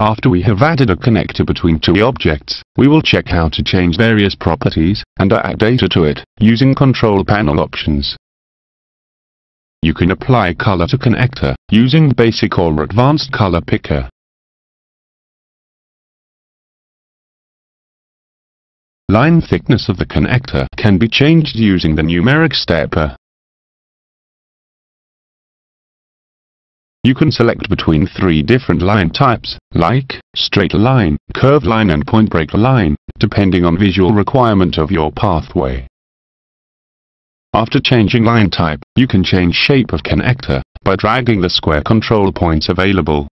After we have added a connector between two objects, we will check how to change various properties, and add data to it, using control panel options. You can apply color to connector, using basic or advanced color picker. Line thickness of the connector can be changed using the numeric stepper. You can select between three different line types, like straight line, curved line and point break line, depending on visual requirement of your pathway. After changing line type, you can change shape of connector by dragging the square control points available.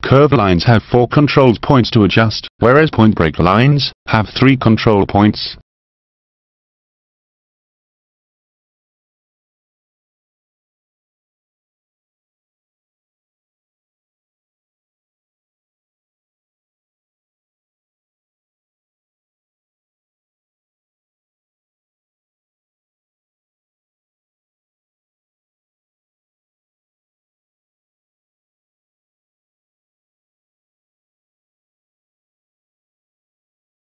Curved lines have 4 control points to adjust, whereas point break lines have 3 control points.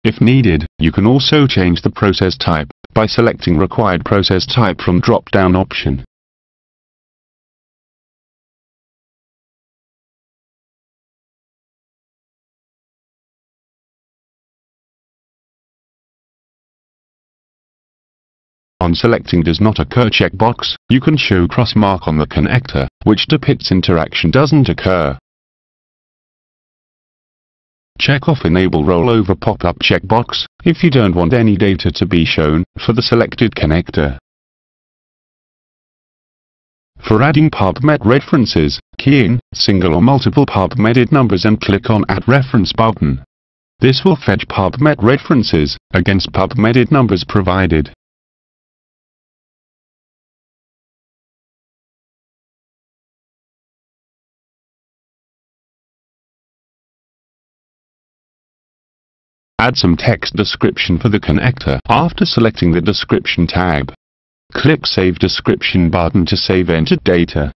If needed, you can also change the process type by selecting required process type from drop-down option. On selecting does not occur checkbox, you can show cross mark on the connector, which depicts interaction doesn't occur. Check off enable rollover pop-up checkbox, if you don't want any data to be shown, for the selected connector. For adding PubMed references, key in single or multiple PubMed numbers and click on Add Reference button. This will fetch PubMed references, against PubMed numbers provided. Add some text description for the connector after selecting the description tab. Click Save Description button to save entered data.